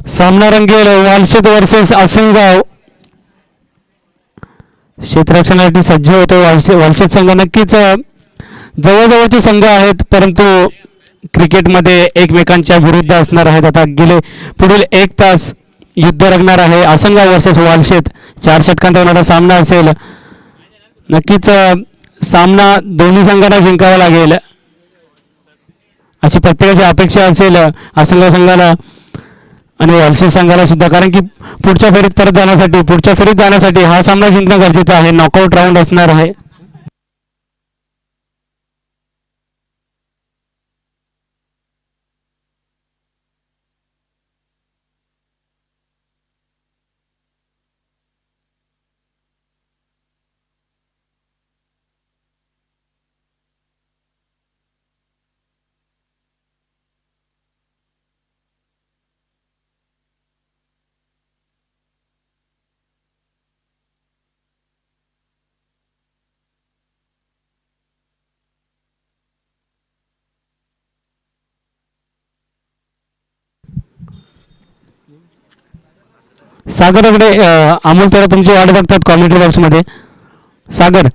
सामना रंगेल वालशेत वर्सेस आसनगाव. क्षेत्ररक्षणासाठी सज्ज होतो वालशेत संघ. नक्कीच जवळजवळचे संघ आहेत परंतु क्रिकेटमध्ये एकमेकांच्या विरुद्ध असणार आहेत. आता गेले पुढील 1 तास युद्ध रंगणार आहे. आसनगाव वर्सेस वालशेत 4 षटकांचा होणारा सामना असेल. नक्कीच सामना दोन्ही संघांना जिंकावा लागेल अशी प्रत्येकाची अपेक्षा असेल आसनगाव संघाला आणि वालशेत संघाला सुद्धा, कारण की पुढच्या फेरीत जाण्यासाठी हा सामना जिंकणं गरजेचं आहे. नॉकआउट राऊंड असणार आहे. सागरकडे अमोल तेरा तुमची वाट बघतात कॉमेंट्री बॉक्समध्ये. सागर,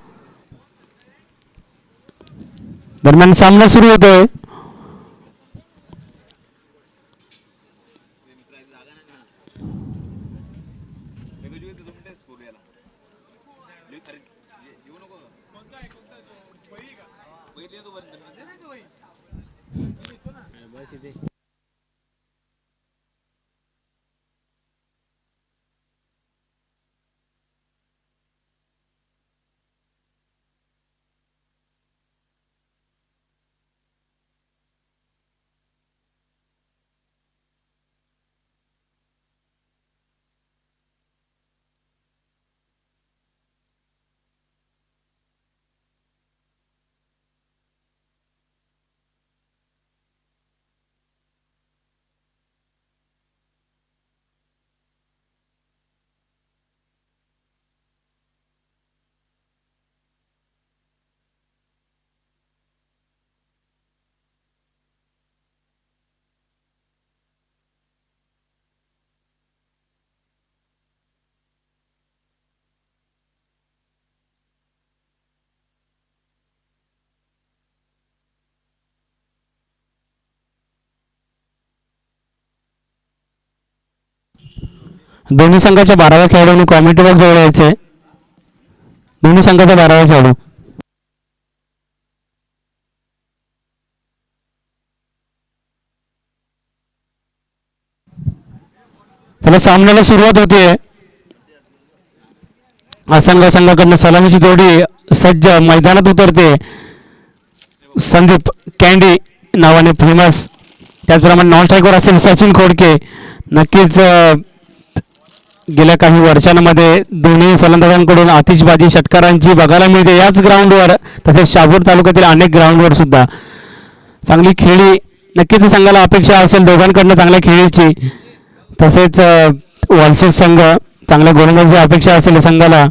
दरम्यान सामना सुरू होतोय. दोन्ही संघाच्या 12व्या खेळाडूंनी कॉमेंट्री बॉक्स जवळ यायचे. दोन्ही संघाचा 12वा खेळाडू. त्याला सामन्याला सुरुवात होते. आसनगाव संघाकडनं सलामीची जोडी सज्ज मैदानात उतरते. संदीप कॅन्डी नावाने फेमस, त्याचप्रमाणे नॉन स्ट्रायकर असेल सचिन खोडके. नक्कीच गेल्या काही वर्षांमध्ये दोन्ही फलंदाजांकडून आतिषबाजी षटकारांची बघायला मिळते याच ग्राउंडवर, तसेच शहापूर तालुक्यातील अनेक ग्राउंडवर सुद्धा चांगली खेळी नक्कीच संघाला अपेक्षा असेल दोघांकडनं चांगल्या खेळीची. तसेच वालशेत संघ चांगल्या गोलंदाजीची अपेक्षा असेल संघाला.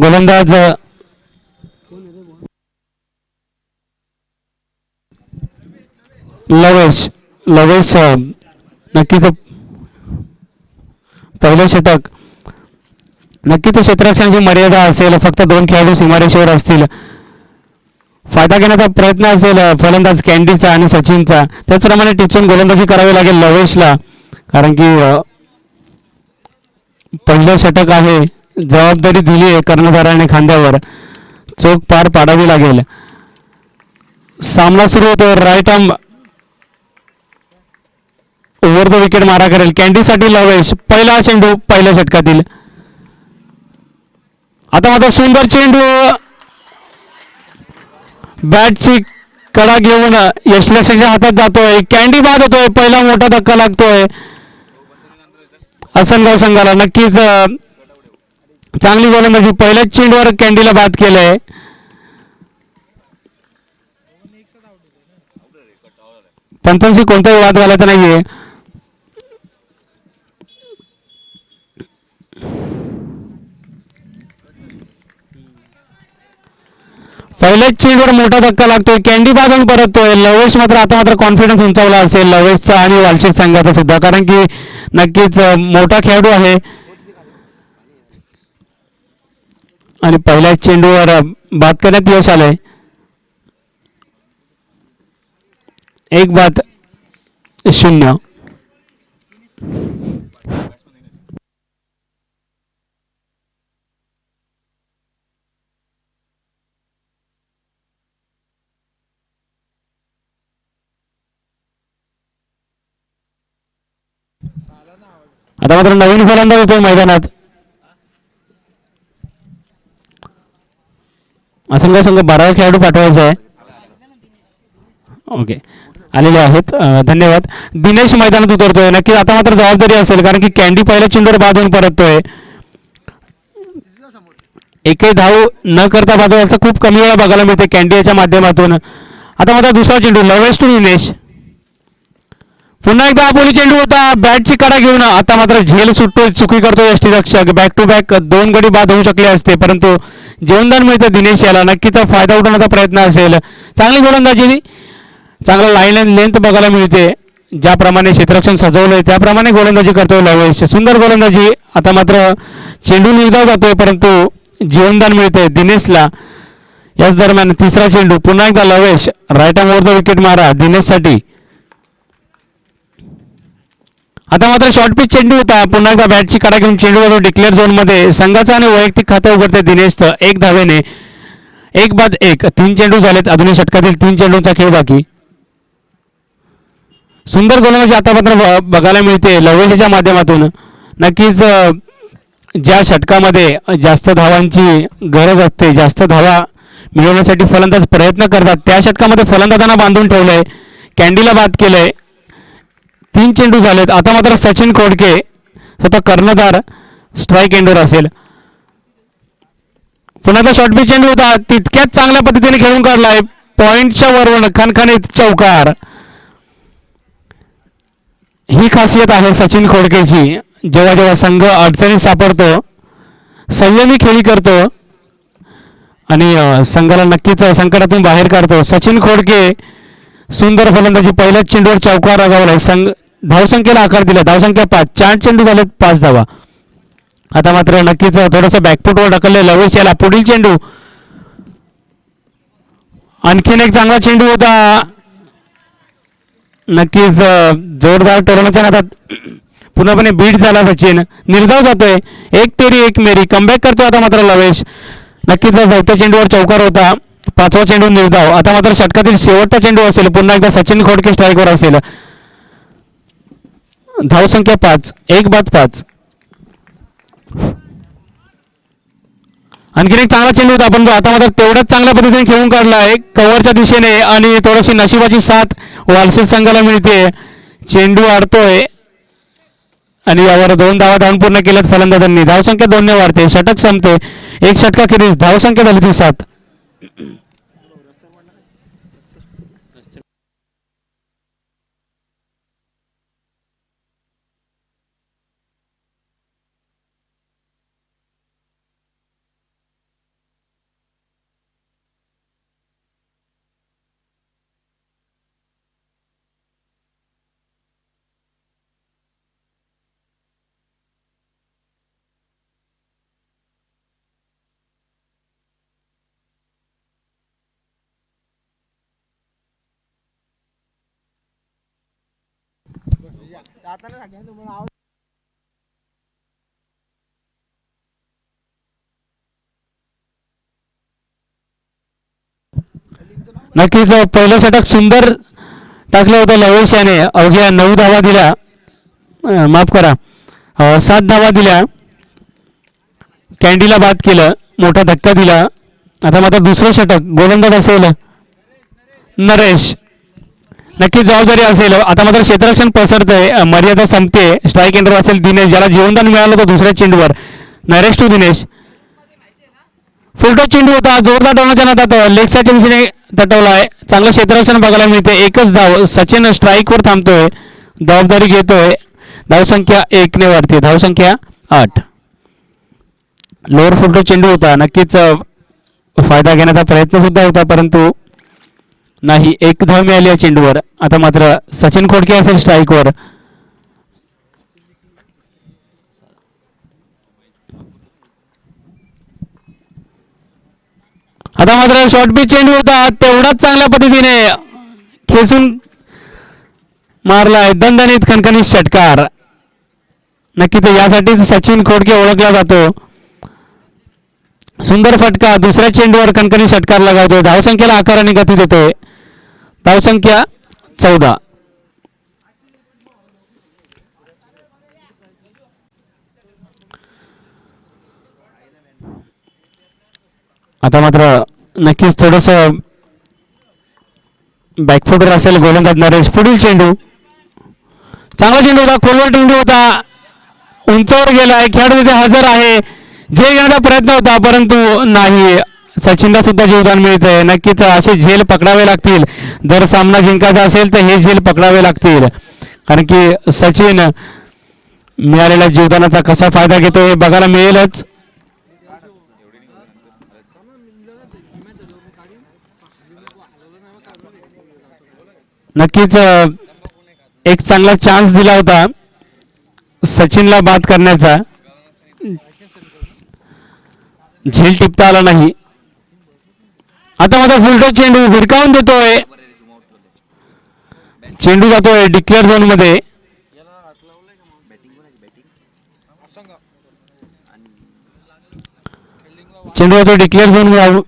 गोलंदाज लवेश नक्कीच पहिलं षटक. नक्कीच क्षेत्ररक्षणाची मर्यादा असेल, फक्त 2 खेळाडू सीमारेषेवर असतील. फायदा घेण्याचा प्रयत्न असेल फलंदाज कॅन्डीचा आणि सचिनचा. त्याचप्रमाणे टिचून गोलंदाजी करावी लागेल लवेशला, कारण की पहिलं षटक आहे. जबाबदारी दिली आहे कर्णधाराने खांद्यावर, चोख पार पाडावी लागेल. सामना सुरू होतो. Right arm over the wicket मारा करेल कॅन्डीसाठी लवेश. पहिला चेंडू पहिल्या षटकातील. आता मात्र सुंदर चेंडू बॅटची कडा घेऊन यशलक्ष्मीच्या हातात जातोय. कॅन्डी बाद होतोय. पहिला मोठा धक्का लागतोय आसनगाव संघाला. नक्कीच चांगली गोलंदाजी. पहिल्याच चेंडूवर कॅन्डीला बाद केलंय. पंचांशी कोणताही वाद घालायचा नाहीये. पहिल्याच चेंडूवर मोठा धक्का लागतोय, कॅन्डी बाजून परततोय. लवेश मात्र आता कॉन्फिडन्स उंचावला असेल लवेशचा आणि वालशेज संघाचा सुद्धा, कारण की नक्कीच मोठा खेळाडू आहे आणि पहिल्याच चेंडूवर बाद करण्यात यश आलंय. 1-0. आता मात्र नवीन फलंदाज होतोय मैदानात. असंख्य संघ 12 खेळाडू पाठवायचा आहे. ओके, आलेले आहेत, धन्यवाद. दिनेश मैदानात उतरतोय. नक्की आता मात्र जबाबदारी असेल, कारण की कॅन्डी पहिल्या चेंडूवर बाद होऊन परततोय. एकही धाव न करता बाद व्हायचा खूप कमी वेळा बघायला मिळते कॅन्डी याच्या माध्यमातून. आता मात्र दुसरा चेंडू लवेश टू दिनेश. पुन्हा एकदा अपोली चेंडू होता, बॅटची कडा घेऊन आता मात्र झेल सुटतोय, चुकी करतोय यष्टीरक्षक. बॅक टू बॅक 2 गडी बाद होऊ शकले असते, परंतु जीवनदान मिळतं दिनेश याला. नक्कीच फायदा उठवण्याचा प्रयत्न असेल. चांगली गोलंदाजी, चांगला लाईन अँड लेंथ बघायला मिळते. ज्याप्रमाणे क्षेत्ररक्षण सजवलंय त्याप्रमाणे गोलंदाजी करतोय लवेश. सुंदर गोलंदाजी. आता मात्र चेंडू निर्धाव जातोय, परंतु जीवनदान मिळतंय दिनेशला. याच दरम्यान तिसरा चेंडू, पुन्हा एकदा लवेश. राईट आर्म वर विकेट मारा दिनेशसाठी. आता मात्र शॉर्ट पिच चेंडू होता, पुन्हा एकदा बॅटची कडा घेऊन चेंडू डिक्लेअर झोनमध्ये. संघाचा आणि वैयक्तिक खातं उघडते दिनेशचं 1 धावेने. 1-1. 3 चेंडू झालेत, अजूनही षटकातील 3 चेंडूंचा खेळ बाकी. सुंदर गोलंदाजी आता मात्र बघायला मिळते लवेशच्या माध्यमातून. नक्कीच ज्या षटकामध्ये जास्त धावांची गरज असते, जास्त धावा मिळवण्यासाठी फलंदाज प्रयत्न करतात, त्या षटकामध्ये फलंदाजांना बांधून ठेवलंय, कॅन्डीला बाद केलंय. 3 चेंडू झालेत. आता मात्र सचिन खोडके स्वतः कर्णधार स्ट्राईक एंडवर असेल. पुन्हा शॉर्ट पिच चेंडू होता, तितक्याच चांगल्या पद्धतीने खेळून काढलाय. पॉइंटच्या वरून खणखणीत चौकार. ही खासियत आहे सचिन खोडकेची. जेव्हा जेव्हा संघ अडचणीत सापडतो, संयमी खेळी करतो आणि संघाला नक्कीच संकटातून बाहेर काढतो. सचिन खोडके सुंदर फलंदाजी. पहिल्याच चेंडूवर चौकार लगावलाय. धावसंख्येला आकार दिला. धावसंख्या 5. 4 चेंडू झालेत, 5 धावा. आता मात्र नक्कीच थोडंसं बॅकफुटवर ढकलले लवेश याला. पुढील चेंडू, आणखीन एक चांगला चेंडू होता. नक्कीच जोरदार टोलण्याच्या नादात पूर्णपणे बीट झाला सचिन. निर्धाव जातोय. 1 तेरी 1 मेरी. कमबॅक करतो आता मात्र लवेश. नक्कीच 4थ्या चेंडूवर चौकार होता, 5वा चेंडू निर्धाव. आता मात्र षटकातील शेवटचा चेंडू असेल. पुन्हा एकदा सचिन खोडके स्ट्राईकवर असेल. धावसंख्या 5. 1-5. आणखीन एक चांगला चेंडू होता, पण आता मात्र तेवढ्याच चांगल्या पद्धतीने खेळून काढला आहे कव्हरच्या दिशेने आणि थोडीशी नशिबाची साथ वालशेज संघाला मिळते. चेंडू अडतोय आणि यावर 2 धावा धावून पूर्ण केल्यात फलंदाजांनी. धावसंख्या 2 ने वाढते. षटक संपते. 1 षटकाखेरीज धावसंख्या झाली ती 7. नक्कीच पहिलं षटक सुंदर टाकलं होतं लवेश याने. अवघ्या 9 धावा दिल्या, माफ करा 7 धावा दिल्या. कॅन्डीला बाद केलं, मोठा धक्का दिला. आता मात्र दुसरं षटक गोलंदाज असेल नरेश. नक्कीच जबाबदारी असेल. आता मात्र क्षेत्ररक्षण पसरतंय, मर्यादा संपते. स्ट्राईक एंडर असेल दिनेश, ज्याला जीवनदान मिळालं होतं दुसऱ्या चेंडूवर. नरेश टू दिनेश. फुलटॉस चेंडू होता, जोरदार डावण्याच्या नादात लेग साईडच्या दिशेने तटवलाय. चांगलं क्षेत्ररक्षण बघायला मिळते. 1च धाव. सचिन स्ट्राईकवर थांबतोय, जबाबदारी घेतोय. धावसंख्या 1 ने वाढते. धावसंख्या 8. लोअर फुलटॉस चेंडू होता. नक्कीच फायदा घेण्याचा प्रयत्न सुद्धा होता, परंतु नाही. एक धाव मिळाली या चेंडूवर. आता मात्र सचिन खोडके असेल स्ट्राईकवर. आता मात्र शॉर्ट पिच चेंडू होता, तेवढाच चांगल्या पद्धतीने खेचून मारलाय दणदणीत खणखणीत षटकार. नक्कीच यासाठीच सचिन खोडके ओळखला जातो. सुंदर फटका, दुसऱ्या चेंडूवर खणखणीत षटकार लगावतोय. धावसंख्येला आकार आणि गती देतोय. धावसंख्या 14. आता मात्र नक्कीच थोडस बॅकफुटवर असेल गोलंदाज नरेश. पुढील चेंडू चांगला चेंडू होता, खोलवर चेंडू होता, उंचावर गेलाय, खेळाडू तिथे हजर आहे. झेल घेण्याचा प्रयत्न होता, परंतु नाही. सचिनला सुद्धा जीवदान मिळतंय. नक्कीच असे झेल पकडावे लागतील. जर सामना जिंकायचा असेल तर हे झेल पकडावे लागतील, कारण की सचिन मिळालेल्या जीवदानाचा कसा फायदा घेतो हे बघायला मिळेलच. नक्कीच एक चांगला चान्स दिला होता सचिनला बाद करण्याचा, झेल टिपता आला नाही. आता माझा फुलटॉस चेंडू भिरकावून देतोय. चेंडू जातोय डिक्लेअर झोन मध्ये. चेंडू जातोय डिक्लेअर झोन मध्ये.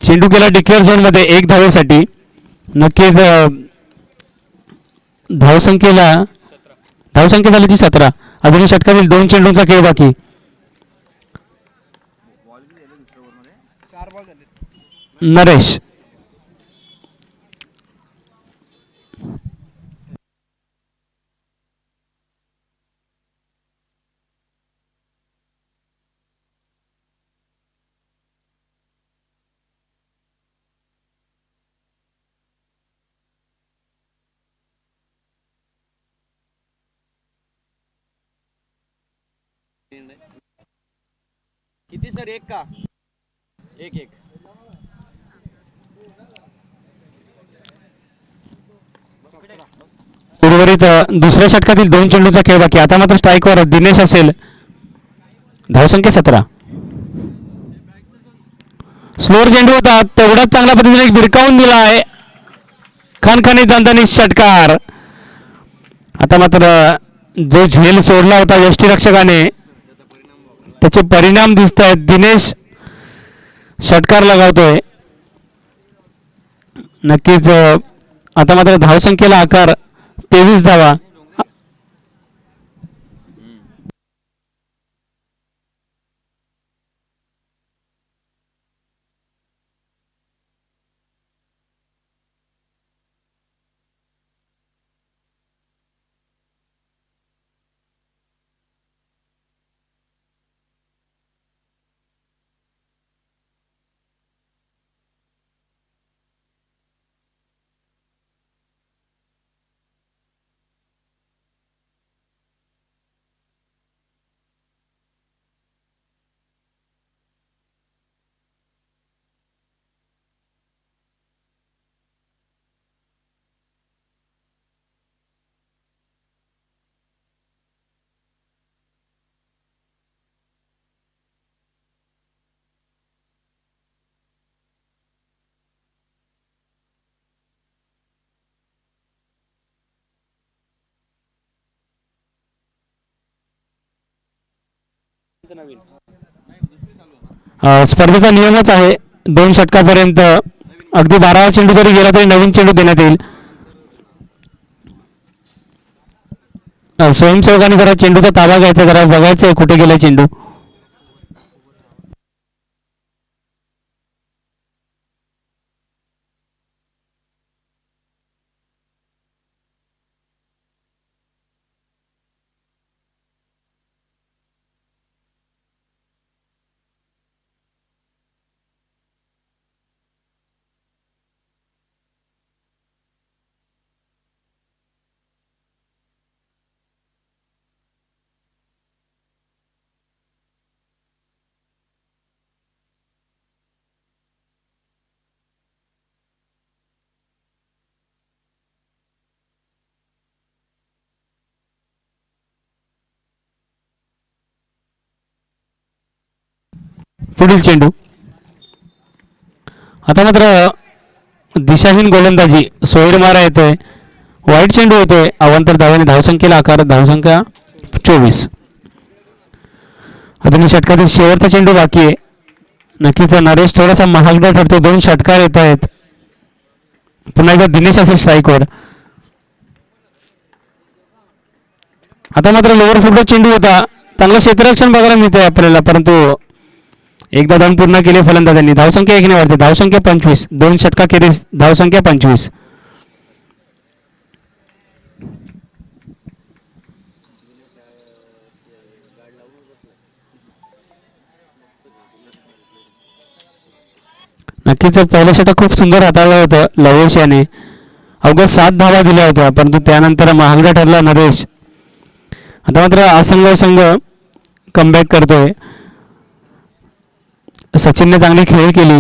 चेंडू गेला डिक्लेअर झोन मध्ये 1 धावेसाठी. नक्कीच धावसंख्या झाली ती 17. अजूनही षटकातील 2 चेंडूंचा खेळ बाकी. नरेश किती सर? 1 का 1-1. उर्वरित दुसऱ्या षटकातील 2 चेंडूंचा खेळ बाकी. आता मात्र स्ट्राईकवर दिनेश असेल. धावसंख्या 17. स्लोअर चेंडू होता, तेवढाच चांगल्या पद्धतीने भिरकावून दिला आहे. खणखणीत दणदणीत षटकार. आता मात्र जो झेल सोडला होता यष्टीरक्षकाने त्याचे परिणाम दिसत आहेत. दिनेश षटकार लगावतोय. नक्कीच आता मात्र धावसंख्येला आकार 23 धावा. स्पर्धेचा नियमच आहे 2 षटकापर्यंत अगदी 12वा चेंडू जरी गेला तरी नवीन चेंडू देण्यात येईल. स्वयंसेवकाने जरा चेंडूचा ताबा घ्यायचा, जरा बघायचं कुठे गेला चेंडू. पुढील चेंडू. आता मात्र दिशाहीन गोलंदाजी, सोयीर मारा येतोय, वाईट चेंडू होतोय. अवांतर धावाने धावसंख्येला आकार, धावसंख्या 24. अजून षटकातील शेवटचा चेंडू बाकी आहे. नक्कीच नरेश थोडासा महागडा ठरतो. 2 षटकार येत आहेत. पुन्हा एकदा दिनेश असेल स्ट्राईकवर. आता मात्र लोअर फुटबॉल चेंडू होता, चांगलं क्षेत्ररक्षण बघायला मिळतंय आपल्याला, परंतु एकदा धावून पूर्ण केले फलंदाजांनी. धावसंख्या 1 ने वाढते, धावसंख्या 25. 2 षटकाखेरीज धावसंख्या 25. नक्कीच पहिलं षटक खूप सुंदर हाताळलं होतं लवेश याने. अवघ्या 7 धावा दिल्या होत्या, परंतु त्यानंतर महागडा ठरला नरेश. आता मात्र असंघ संघ कमबॅक करतोय. सचिनने चांगली खेळी केली.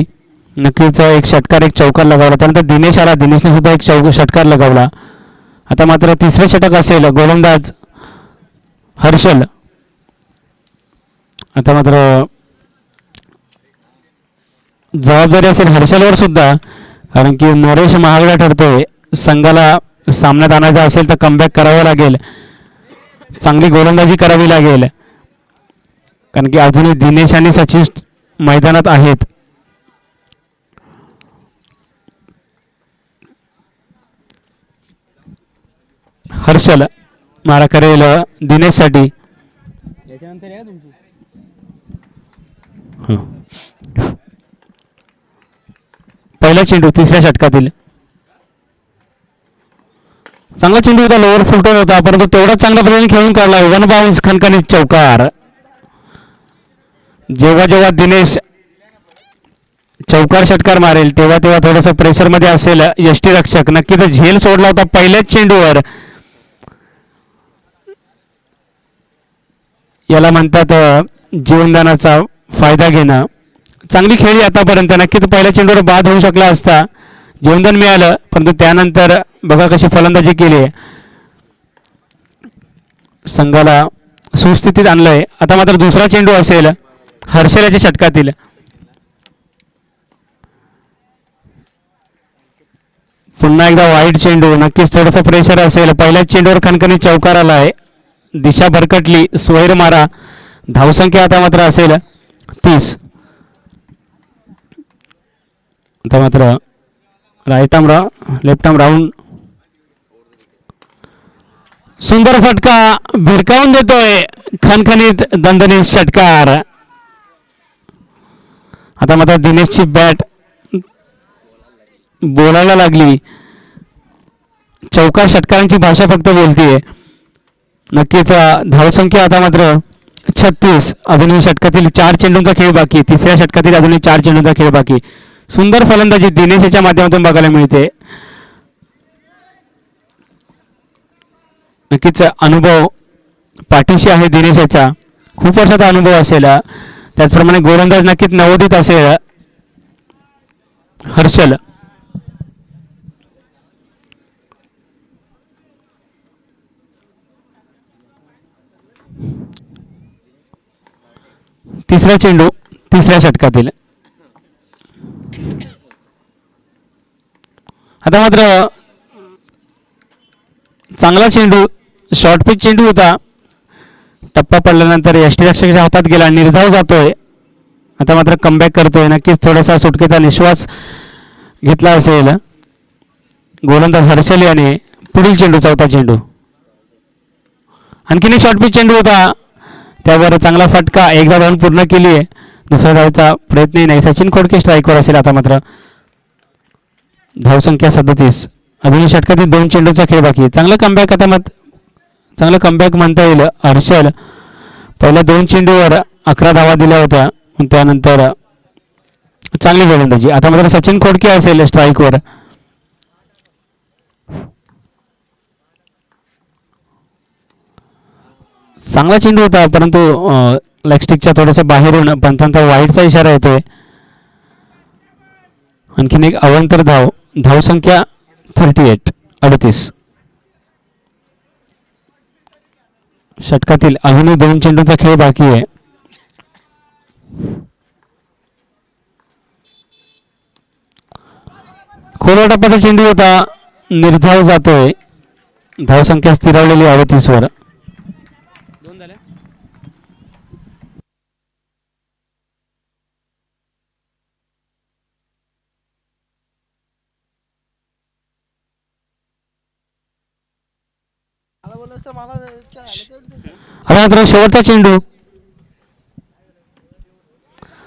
नक्कीच एक षटकार, एक चौकार लगावला. त्यानंतर दिनेश आला, दिनेशने सुद्धा एक षटकार लगावला. आता मात्र तिसरे षटक असेल, गोलंदाज हर्षल. आता मात्र जबाबदारी असेल हर्षलवर सुद्धा, कारण की नरेश महागडा ठरतोय. संघाला सामन्यात आणायचा असेल तर कमबॅक करावं लागेल, चांगली गोलंदाजी करावी लागेल, कारण की अजूनही दिनेश आणि सचिन मैदानात आहेत. हर्षल मारा करेल दिनेशसाठी. पहिला चेंडू तिसऱ्या षटकातील. चांगला चेंडू होता, लोअर फुलटॉन होता, परंतु तेवढाच चांगल्या पद्धतीने खेळून काढला. 1 बाउन्स, खणखणीत चौकार. जेव्हा जेव्हा दिनेश चौकार षटकार मारेल तेव्हा तेव्हा थोडंसं प्रेशरमध्ये असेल यष्टीरक्षक. नक्कीच झेल सोडला होता पहिल्याच चेंडूवर. याला म्हणतात जीवनदानाचा फायदा घेणं. चांगली खेळी आतापर्यंत. नक्कीच पहिल्या चेंडूवर बाद होऊ शकला असता, जीवनदान मिळालं, परंतु त्यानंतर बघा कशी फलंदाजी केली, संघाला सुस्थितीत आणलंय. आता मात्र दुसरा चेंडू असेल हर्षलाच्या षटकातील. पुन्हा एकदा वाईट चेंडू. नक्कीच थोडंसं प्रेशर असेल. पहिल्याच चेंडूवर खणखणी चौकार आलाय, दिशा भरकटली, सोयीर मारा. धावसंख्या आता मात्र असेल 30. आता मात्र right arm left arm round. सुंदर फटका भिरकावून देतोय, खणखणीत दणदणीत षटकार. आता मात्र दिनेशची बॅट बोलायला लागली. चौकार षटकारांची भाषा फक्त बोलतीये. नक्कीच धावसंख्या आता मात्र 36. अजूनही षटकातील 4 चेंडूंचा खेळ बाकी. तिसऱ्या षटकातील अजूनही 4 चेंडूंचा खेळ बाकी. सुंदर फलंदाजी दिनेशच्या माध्यमातून बघायला मिळते. नक्कीच अनुभव पाठीशी आहे दिनेशचा, खूप वर्षाचा अनुभव असेल. त्याचप्रमाणे गोलंदाज नक्कीच नवोदित असेल हर्षल. तिसरा चेंडू तिसऱ्या षटकातील. आता मात्र चांगला चेंडू, शॉर्ट पिच चेंडू होता. टप्पा पडल्यानंतर यष्टीरक्षकाच्या हातात गेला, निर्धाव जातोय. आता मात्र कमबॅक करतोय. नक्कीच थोडासा सुटकेचा निश्वास घेतला असेल गोलंदाज हर्षल याने. पुढील चेंडू चौथा चेंडू. आणखीन एक शॉर्ट पिच चेंडू होता, त्यावर चांगला फटका, एकदा धावून पूर्ण केली आहे, दुसऱ्या धावेचा प्रयत्नही नाही. सचिन खोडके स्ट्राईकवर असेल आता मात्र. धावसंख्या 37. अजूनही षटकातील 2 चेंडूचा खेळ बाकी आहे. चांगलं कमबॅक आता चांगलं कमबॅक म्हणता येईल. हर्षल पहिल्या 2 चेंडूवर 11 धावा दिल्या होत्या, त्यानंतर चांगली गोलंदाजी. आता मात्र सचिन खोडके असेल स्ट्राईकवर. चांगला चेंडू होता, परंतु लेगस्टिकच्या थोडंसं बाहेरून पंचांचा वाईटचा इशारा येतोय. आणखीन एक अवांतर धाव. धावसंख्या 38. षटकातील अजूनही 2 चेंडूचा खेळ बाकी आहे. खोलवर टप्प्याचा चेंडू होता, निर्धाव जातोय. धावसंख्या स्थिरावलेली 38 वर. आता मात्र शेवटचा चेंडू.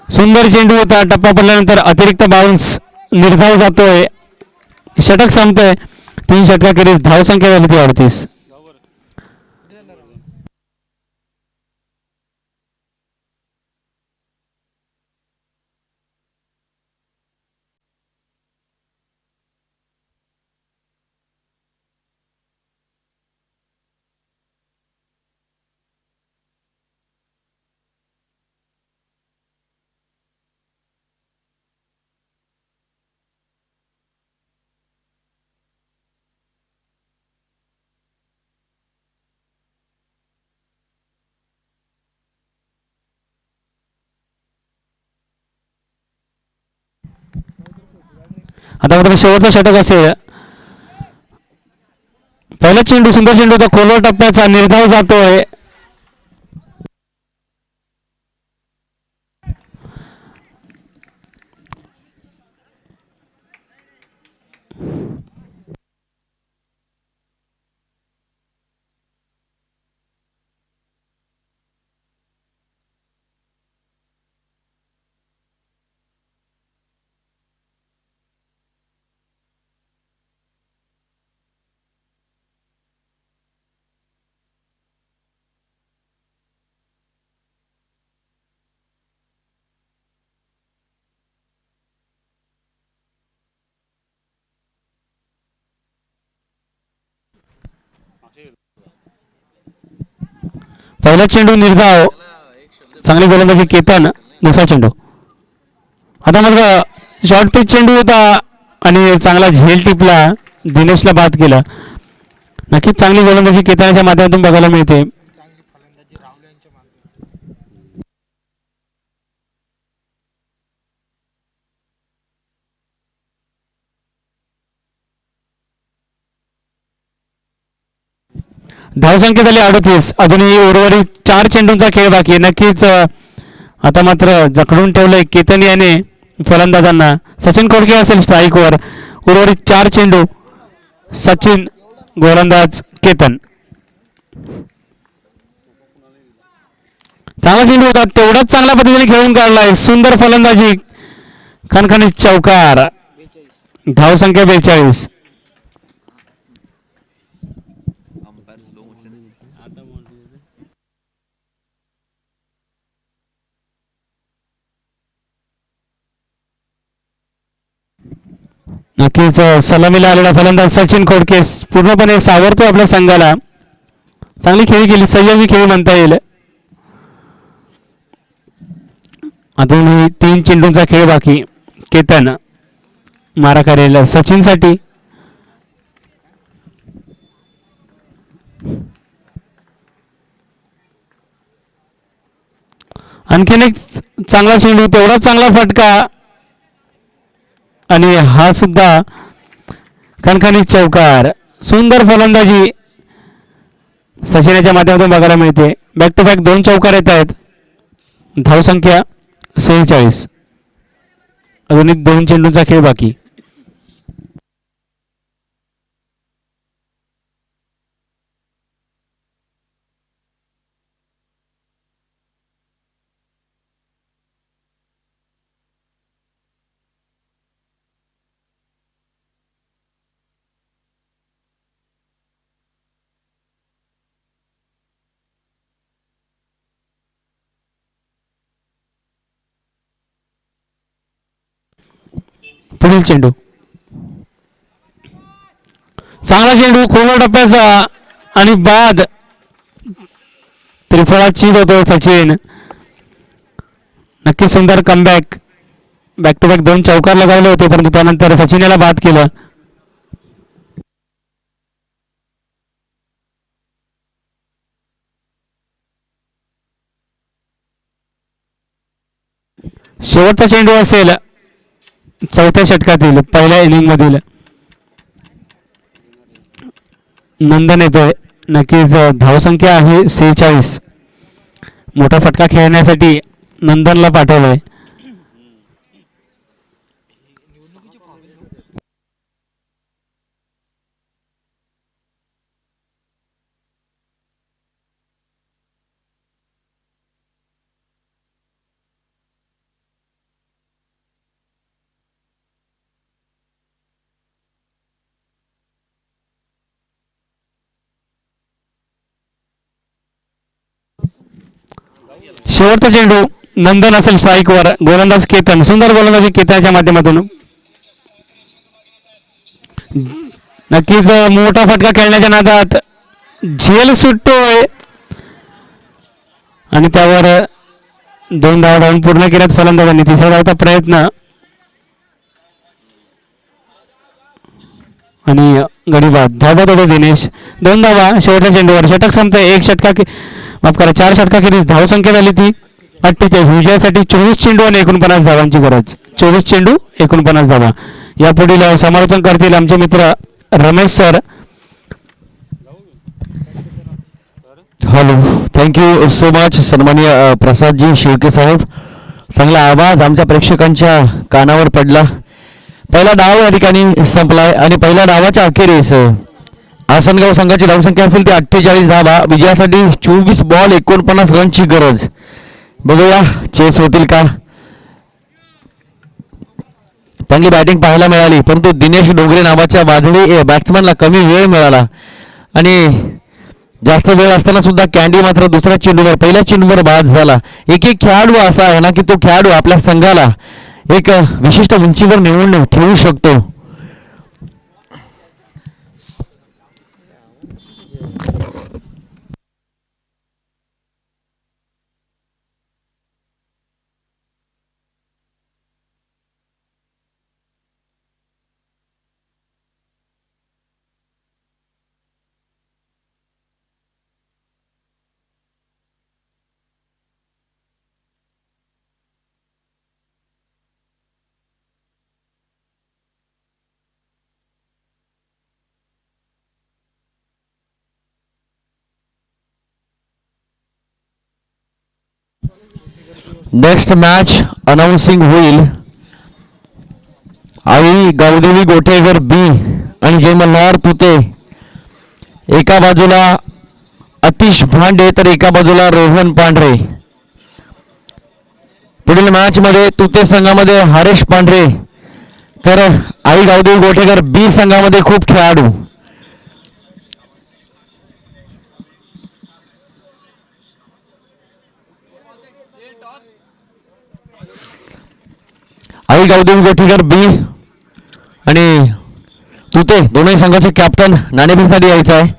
सुंदर चेंडू होता, टप्पा पडल्यानंतर अतिरिक्त बाउन्स, निर्धाव जातोय. षटक संपतोय. 3 षटकाखेरीज धावसंख्या झाली ती 38. आता मात्र शेवटचा षटक असेल. पहिला चेंडू सुंदर चेंडू होता, खोलवर टप्प्याचा, निर्धाव जातोय. पहिला चेंडू निर्धाव, चांगली गोलंदाजी केतन. दुसरा चेंडू आता मात्र शॉर्ट पिच चेंडू होता आणि चांगला झेल टिपला, दिनेशला बाद केलं. नक्कीच चांगली गोलंदाजी केतनाच्या माध्यमातून बघायला मिळते. धावसंख्या झाली 38. अजूनही उर्वरित 4 चेंडूंचा खेळ बाकी आहे. नक्कीच आता मात्र जखडून ठेवलंय केतन याने फलंदाजांना. सचिन खोडके असेल स्ट्राईकवर. उर्वरित 4 चेंडू. सचिन, गोलंदाज केतन. चांगला चेंडू होता, तेवढाच चांगल्या पद्धतीने खेळून काढलाय. सुंदर फलंदाजी, खणखणीत चौकार. धावसंख्या 42. नक्कीच सलामीला आलेला फलंदाज सचिन खोडके पूर्णपणे सावरतो आपल्या संघाला. चांगली खेळी केली, संयमी खेळी म्हणता येईल. अजूनही 3 चेंडूंचा खेळ बाकी. केतन मारा करेल सचिनसाठी. आणखीन एक चांगला चेंडू, तेवढाच चांगला फटका आणि हा सुद्धा खणखणीत चौकार. सुंदर फलंदाजी सचिनाच्या माध्यमातून बघायला मिळते. बॅक टू बॅक 2 चौकार येत आहेत. धावसंख्या 46. अजून एक 2 चेंडूंचा खेळ बाकी. पुढील चेंडू, चांगला चेंडू खोल टप्प्याचा आणि बाद. त्रिफळा चीज होतो सचिन. नक्की सुंदर कमबॅक. बॅक टू बॅक 2 चौकार लगावले होते परंतु त्यानंतर सचिन याला बाद केलं. शेवटचा चेंडू असेल चौथ्या षटकातील पहिल्या इनिंग मधील. नंदन येतोय. नक्कीच धावसंख्या आहे 46. मोठा फटका खेळण्यासाठी नंदनला पाठवलंय. शेवटचा चेंडू नंदन असेल स्ट्राईकवर. गोलंदाज केतन, सुंदर गोलंदाजी केतनच्या माध्यमातून. नक्कीच मोठा फटका खेळण्याच्या नादात झेल सुटतोय आणि त्यावर 2 धावा धावून पूर्ण केल्यात फलंदाजांनी. तिसरा धावचा प्रयत्न आणि गडीबाद. धावत होते दिनेश. 2 धावा शेवटच्या चेंडूवर. षटक संपतंय. 1 षटका माफ करा 4 षटकाखेरीज धावसंख्या झाली ती 48. विजयासाठी 24 चेंडू आणि 49 धावांची गरज. 24 चेंडू 49 धावा. यापुढील समालोचन करतील आमचे मित्र Ramesh sir. Hello, thank you so much सन्माननीय प्रसादजी शेळके साहेब. चांगला आवाज आमच्या प्रेक्षकांच्या कानावर पडला. पहिला डाव या ठिकाणी संपलाय आणि पहिल्या डावाच्या अखेरीस आसनगाव संघाची धावसंख्या असेल ती 48 धावा. विजयासाठी 24 बॉल 49 रनची गरज. बघूया चेस होतील का. चांगली बॅटिंग पाहायला मिळाली परंतु दिनेश डोंगरे नावाच्या वादळी बॅट्समनला कमी वेळ मिळाला आणि जास्त वेळ असताना सुद्धा कॅन्डी मात्र दुसऱ्या चेंडूवर पहिल्या चेंडूवर बाद झाला. एक खेळाडू असा आहे ना की तो खेळाडू आपल्या संघाला एक विशिष्ट उंचीवर नेऊन ठेवू शकतो. नेक्स्ट मॅच अनाउन्सिंग होईल. आई गावदेवी गोठेकर बी आणि जय मल्हार तुते. एका बाजूला अतिश भांडे तर एका बाजूला रोहन पांढरे. पुढील मॅच मध्ये तुते संघामध्ये हरेश पांढरे तर आई गावदेवी गोठेकर बी संघामध्ये खूप खेळाडू. आई गावदेवी गोठेकर बी आणि तुते दोन्ही संघाचे कॅप्टन नाणेफेकीसाठी यायचं आहे.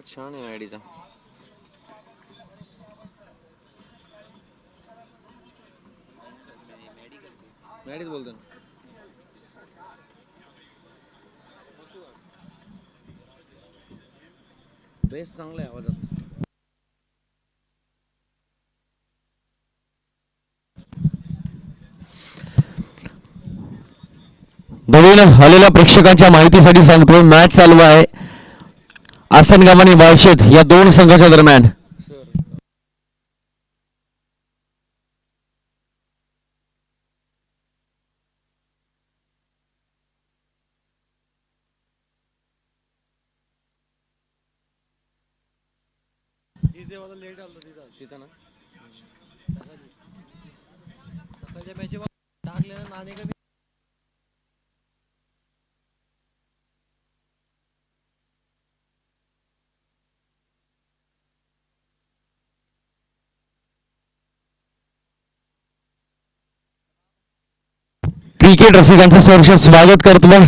छान आहे आयडीचा. मॅडीच बोलतो ना. बेस चांगला आहे आवाजात. नवीन आलेल्या प्रेक्षकांच्या माहितीसाठी सांगतो मॅच चालू आहे आसनगाव आणि वाळशेत या 2 संघाच्या दरम्यान. तिथं ना क्रिकेट रसिकांचं सहर्ष स्वागत करतोय.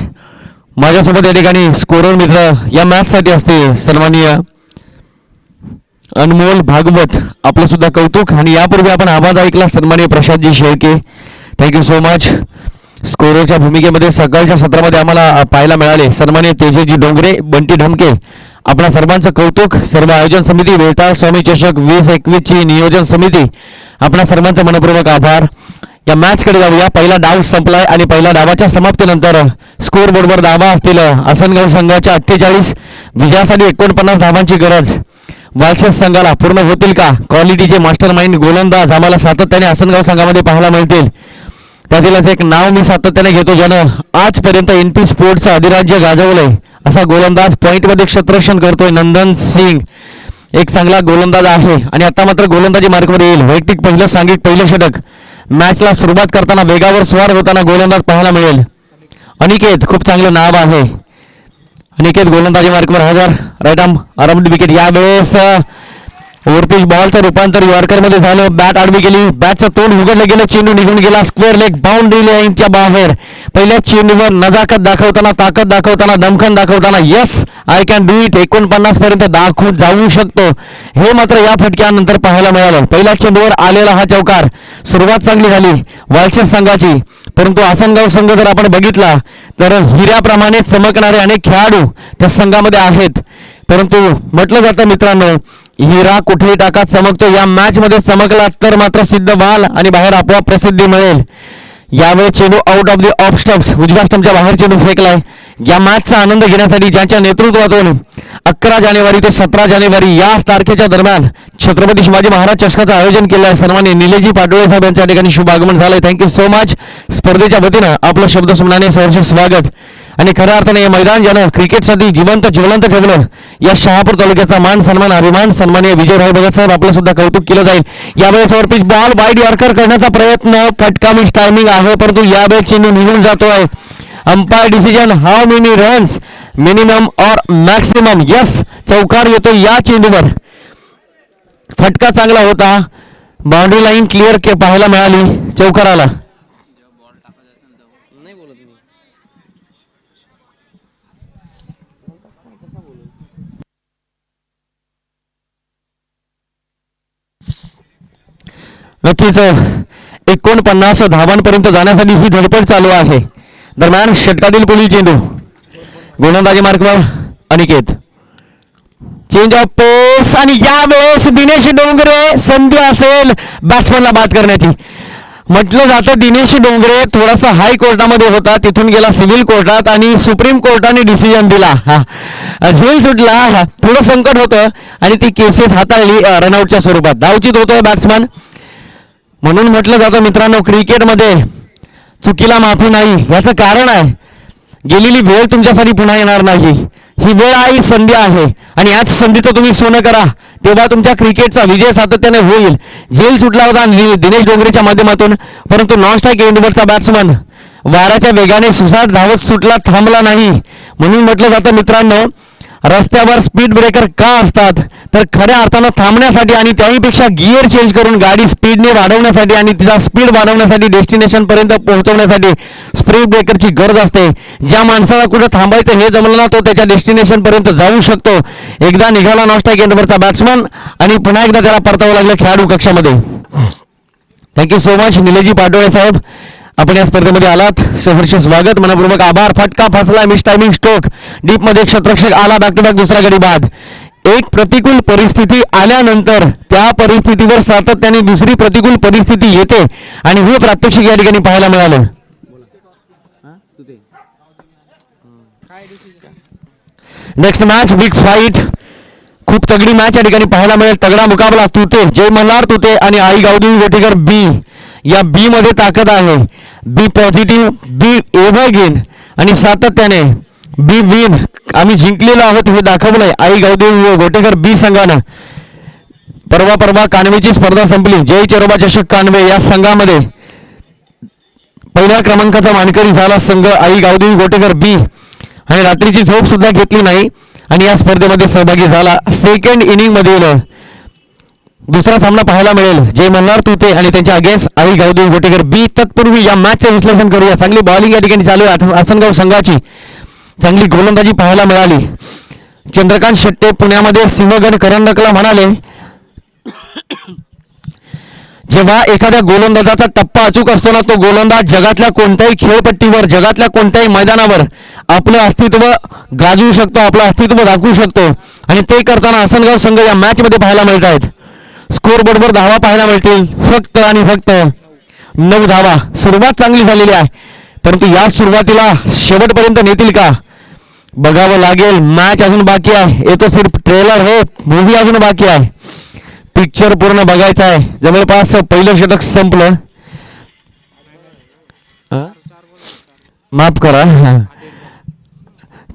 माझ्यासोबत या ठिकाणी स्कोरर मित्र या मॅचसाठी असते सन्माननीय अनमोल भागवत, आपलं सुद्धा कौतुक. आणि यापूर्वी आपण आवाज ऐकला सन्माननीय प्रसादजी शेळके, थँक्यू सो मच. स्कोररच्या भूमिकेमध्ये सकाळच्या सत्रामध्ये आम्हाला पाहायला मिळाले सन्माननीय तेजजी डोंगरे, बंटी ढमके, आपणा सर्वांचं कौतुक. सर्व आयोजन समिती, वेताळ स्वामी चषक 2021 ची नियोजन समिती, आपणा सर्वांचं मनपूर्वक आभार. या मॅचकडे जाऊया. पहिला डाव संपलाय आणि पहिल्या डावाच्या समाप्तीनंतर स्कोर बोर्डवर धावा असतील आसनगाव संघाच्या 48, विजयासाठी 49 धावांची गरज. वालशेस संघाला पूर्ण होतील का? क्वालिटीचे मास्टर माइंड गोलंदाज आम्हाला सातत्याने आसनगाव संघामध्ये पाहायला मिळतील. त्यातीलच एक नाव मी सातत्याने घेतो, ज्यानं आजपर्यंत NP स्पोर्ट्सचं अधिराज्य गाजवलंय असा गोलंदाज पॉईंटमध्ये क्षेत्ररक्षण करतोय नंदन सिंग. एक चांगला गोलंदाज आहे आणि आता मात्र गोलंदाजी मार्कवर येईल. वैयक्तिक पहिलं सांघिक पहिलं षटक. मॅचला सुरुवात करताना वेगावर स्वार होताना गोलंदाज पाहायला मिळेल. अनिकेत, खूप चांगलं नाव आहे. अनिकेत गोलंदाजी मार्कवर हजर. Right arm around the wicket. यावेळेस ओव्हरपिच बॉलचं रूपांतर यॉर्करमध्ये झालं. बॅट आडवी गेली, बॅटचं तोंड उघडलं गेलं, चेंडू निघून गेला स्क्वेअर लेग बाउंड्री लाईनच्या बाहेर. पहिल्या चेंडूवर नजाकत दाखवताना, ताकद दाखवताना, दमखन दाखवताना yes I can do it 49 पर्यंत दाखवून जाऊ शकतो, हे मात्र या फटक्यानंतर पाहायला मिळालं. पहिल्या चेंडूवर आलेला हा चौकार. सुरुवात चांगली झाली वालशेस संघाची, परंतु आसनगाव संघ जर आपण बघितला तर हिऱ्याप्रमाणे चमकणारे अनेक खेळाडू त्या संघामध्ये आहेत. परंतु म्हटलं जातं मित्रांनो, हिरा कुठेही टाका चमकतो. या मॅच मध्ये चमकला तर मात्र सिद्ध व्हाल आणि बाहेर आपोआप प्रसिद्धी मिळेल. यावेळी चेंडू out of the of stumps, उजव्या स्टम्पच्या बाहेर चेंडू फेकलाय. या मॅचचा आनंद घेण्यासाठी ज्यांच्या नेतृत्वातून 11 जानेवारी ते 17 जानेवारी या तारखेच्या दरम्यान छत्रपती शिवाजी महाराज चषकाचं आयोजन केलं आहे, सन्माननीय निलेशजी पाटोळे साहेब यांच्या ठिकाणी शुभ आगमन झालंय. Thank you so much. स्पर्धेच्या वतीनं आपलं शब्द सुमनाने सहर्ष स्वागत. आणि खऱ्या अर्थाने हे मैदान ज्यानं क्रिकेटसाठी जिवंत ठेवलं, या शहापूर तालुक्याचा मान सन्मान अभिमान सन्माननीय विजयभाई भगत साहेब, आपलं सुद्धा कौतुक केलं जाईल. यावेळेस ओव्हरपिच बॉल वाईड यॉर्कर करण्याचा प्रयत्न, फटका मिस टायमिंग आहे, परंतु यावेळेस चेंडू निघून जातोय. Umpire decision how many runs, minimum और मॅक्सिमम. यस, चौकार येतो या चेंडूवर. फटका चांगला होता, बाउंड्री लाईन क्लिअर के पाहायला मिळाली चौकाराला. नाही बोलत मी. नक्कीच 49 धावांपर्यंत जाण्यासाठी ही धडपड चालू आहे. दरम्यान षटकातील पुढील चेंडू गोलंदाजी मार्कवर अनिकेत. चेंज ऑफ पेस आणि यावेळेस दिनेश डोंगरे, संधी असेल बॅट्समनला बाद करण्याची. म्हटलं जातं दिनेश डोंगरे थोडासा हाय कोर्टामध्ये होता, तिथून गेला सिव्हिल कोर्टात आणि सुप्रीम कोर्टाने डिसिजन दिला. झेल सुटला, थोडं संकट होतं आणि ती केसेस हाताळली रनआउटच्या स्वरूपात. धावचित होतोय बॅट्समन. म्हणून म्हटलं जातं मित्रांनो, क्रिकेटमध्ये चुकीला माफी नाही. याचं कारण आहे, गेलेली वेळ तुमच्यासाठी पुन्हा येणार नाही. ही वेळ आहे, संधी आहे आणि याच संधीचं तुम्ही सोनं करा, तेव्हा तुमच्या क्रिकेटचा विजय सातत्याने होईल. झेल सुटला होता दिनेश डोंगरेच्या माध्यमातून, परंतु नॉन स्ट्राईक एंडवरचा बॅट्समन वाऱ्याच्या वेगाने सुसाट धावत सुटला, थांबला नाही. म्हणून म्हटलं जातं मित्रांनो, रस्त्यावर स्पीड ब्रेकर का असतात, तर खऱ्या अर्थानं थांबण्यासाठी आणि त्याहीपेक्षा गिअर चेंज करून गाडी स्पीडने वाढवण्यासाठी आणि तिचा स्पीड वाढवण्यासाठी, डेस्टिनेशन पर्यंत पोहोचवण्यासाठी स्पीड ब्रेकरची गरज असते. ज्या माणसाला कुठं थांबायचं हे जमलं ना, तो त्याच्या डेस्टिनेशन पर्यंत जाऊ शकतो. एकदा निघाला नॉन स्ट्राईक एंडवरचा बॅट्समन आणि पुन्हा एकदा त्याला परतावं लागलं खेळाडू कक्षामध्ये. Thank you so much Nileshji Patole साहेब, आपण या स्पर्धेमध्ये आलात, सहर्ष स्वागत, मनपूर्वक आभार. फटका फसला, मिस टायमिंग स्ट्रोक, डीप मध्ये क्षेत्ररक्षक आला, बॅक टू बॅक दुसरा गडी बाद. एक प्रतिकूल परिस्थिती आल्यानंतर त्या परिस्थितीवर सातत्याने दुसरी प्रतिकूल परिस्थिती येते आणि हे प्रात्यक्षिक या ठिकाणी पाहायला मिळालं. नेक्स्ट मॅच बिग फाईट, खूप तगडी मॅच या ठिकाणी पाहायला मिळेल. तगडा मुकाबला, तुते जय मल्हार तुते आणि आई गावदेवी गोटेकर बी. या बी मध्ये ताकद आहे. बी पॉझिटिव्ह, बी एव्हरग्रीन आणि सातत्याने बी विन. आम्ही जिंकलेलो आहोत हे दाखवलंय आई गावदेवी गोटेकर बी संघानं. परवा कानवेची स्पर्धा संपली. जय चरोबा चषक कानवे या संघामध्ये पहिल्या क्रमांकाचा मानकरी झाला संघ आई गावदेवी गोटेकर बी आणि रात्रीची झोप सुद्धा घेतली नाही आणि या स्पर्धेमध्ये सहभागी झाला. सेकंड इनिंग मधील दुसरा सामना पाहायला मिळेल जय मल्हार तुते आणि त्यांच्या अगेन्स्ट आई गावदेवी गोटेकर बी. तत्पूर्वी या मॅचचे विश्लेषण करूया. चांगली बॉलिंग या ठिकाणी चालू आहे आसनगाव संघाची. चांगली गोलंदाजी पाहायला मिळाली. चंद्रकांत शेट्टे पुण्यामध्ये सिंहगड करंडकला म्हणाले, जेव्हा एखाद्या गोलंदाजाचा टप्पा अचूक असतो ना, तो गोलंदाज जगातल्या कोणत्याही खेळपट्टीवर, जगातल्या कोणत्याही मैदानावर आपलं अस्तित्व गाजवू शकतो, आपलं अस्तित्व दाखवू शकतो. आणि ते करताना आसनगाव संघ या मॅचमध्ये पाहायला मिळत आहेत. स्कोर बोर्डवर धावा पाहायला मिळतील फक्त आणि फक्त 9 धावा. सुरुवात चांगली झालेली आहे, परंतु या सुरुवातीला शेवटपर्यंत नेतील का बघावं लागेल. मॅच अजून बाकी आहे. येतो सिर्फ ट्रेलर हो, मूवी अजून बाकी आहे. पिक्चर पूर्ण बघायचा आहे. जवळपास पहिलं षटक संपलं. माफ करा,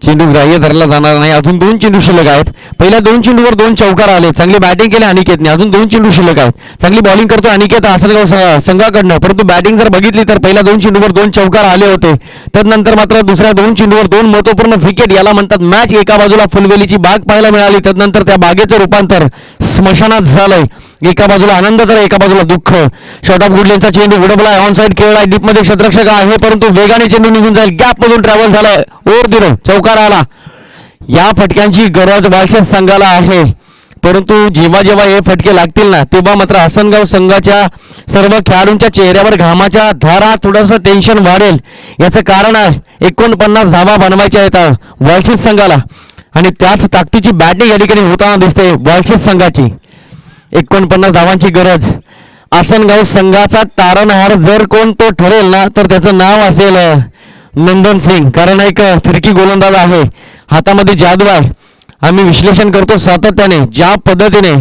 चेंडू ग्राह्य धरला जाणार नाही. अजून 2 चेंडू शिल्लक आहेत. पहिल्या 2 चेंडूवर 2 चौकार आले. चांगली बॅटिंग केली अनिकेतने. अजून 2 चेंडू शिल्लक आहेत. चांगली बॉलिंग करतो अनिकेत आसनगाव संघाकडनं, परंतु बॅटिंग जर बघितली तर पहिल्या 2 चेंडूवर 2 चौकार आले होते. त्यानंतर मात्र दुसऱ्या 2 चेंडूवर 2 महत्त्वपूर्ण विकेट, याला म्हणतात मॅच. एका बाजूला फुलवेलीची बाग पाहायला मिळाली, त्यानंतर त्या बागेचं रूपांतर स्मशानात झालंय. एका बाजूला आनंद तर एका बाजूला दुःख. शॉर्ट ऑफ गुडलेनचा चेंडू उडवलाय, ऑन साईड खेळलाय, डीप मध्ये क्षेत्ररक्षक आहे, परंतु वेगाने चेंडू निघून जाईल. गॅप मधून ट्रॅव्हल झालाय, ओव्हर दिलं, चौकार आला. या फटक्यांची गरज वालशेज संघाला आहे, परंतु जेव्हा जेव्हा हे फटके लागतील ना, तेव्हा मात्र आसनगाव संघाच्या सर्व खेळाडूंच्या चेहऱ्यावर घामाच्या धारा, थोडंसं टेन्शन वाढेल. याचं कारण आहे 49 धावा बनवायच्या आहेत वालशेज संघाला, आणि त्याच ताकदीची बॅटिंग या ठिकाणी होताना दिसते वालशेज संघाची. 49 धावांची गरज. आसनगाव संघाचा तारणहार जर कोण तो ठरेल ना, तर त्याचं नाव असेल नंदन सिंग, कारण एक फिरकी गोलंदाज आहे, हातामध्ये जादू आहे. आम्ही विश्लेषण करतो सातत्याने. ज्या पद्धतीने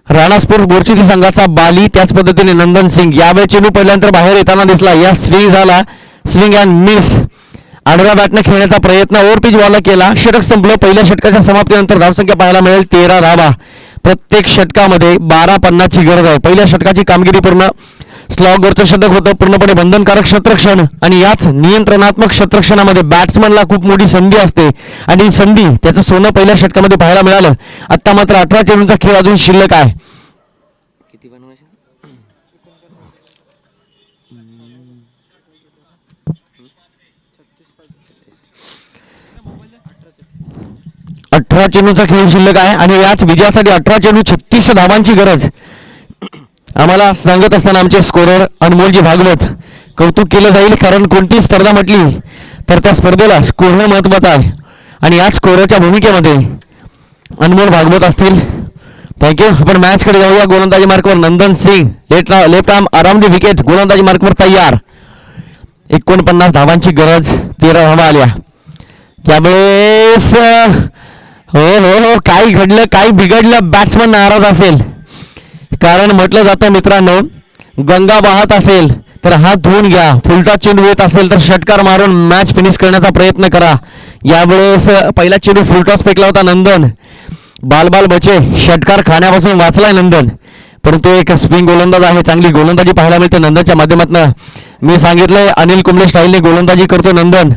राणास्पूर बोरचिरी संघाचा बाली, त्याच पद्धतीने नंदन सिंग. यावेळी चेंडू पहिल्यांदा बाहेर येताना दिसला. या स्विंग झाला, स्विंग अँड मिस. आडव्या बॅटने खेळण्याचा प्रयत्न, ओव्हर पिच बॉल केला. षटक संपलं. पहिल्या षटकाच्या समाप्तीनंतर धावसंख्या पाहायला मिळेल 13 धावा. प्रत्येक षटकामध्ये 12-50ची गरज आहे. पहिल्या षटकाची कामगिरी पूर्ण स्लॉगवरचं षटक होतं, पूर्णपणे बंधनकारक क्षेत्ररक्षण, आणि याच नियंत्रणात्मक क्षेत्ररक्षणामध्ये बॅट्समनला खूप मोठी संधी असते, आणि संधी त्याचं सोनं पहिल्या षटकामध्ये पाहायला मिळालं. आता मात्र 18 चेंडूंचा खेळ अजून शिल्लक आहे. किती बनवायचे? 18 चेंडूचा खेळ शिल्लक आहे, आणि याच विजयासाठी 18 चेंडू 36 धावांची गरज. आम्हाला सांगत असताना आमचे स्कोरर अनमोलजी भागवत कौतुक केलं जाईल, कारण कोणती स्पर्धा म्हटली तर त्या स्पर्धेला स्कोर महत्त्वाचा आहे, आणि या स्कोरच्या भूमिकेमध्ये अनमोल भागवत असतील. थँक्यू. आपण मॅचकडे जाऊया. गोलंदाजी मार्कवर Nandan Singh, left arm around the wicket, गोलंदाजी मार्कवर तयार. 49 धावांची गरज, 13 धावा आल्या. त्यावेळेस हो हो हो, काही घडलं, काही बिघडलं, बॅट्समन नाराज असेल, कारण म्हटलं जातं मित्रांनो, गंगा वाहत असेल तर हात धुवून घ्या, फुलटा चेंडू येत असेल तर षटकार मारून मॅच फिनिश करण्याचा प्रयत्न करा. यावेळेस पहिला चेंडू फुलटॉस फेकला होता नंदन, बाल बचे, षटकार खाण्यापासून वाचलाय नंदन, परंतु एक स्पिन गोलंदाज आहे, चांगली गोलंदाजी पाहायला मिळते नंदनच्या माध्यमातून. मी सांगितलंय अनिल कुंबळे स्टाईलने गोलंदाजी करतो नंदन.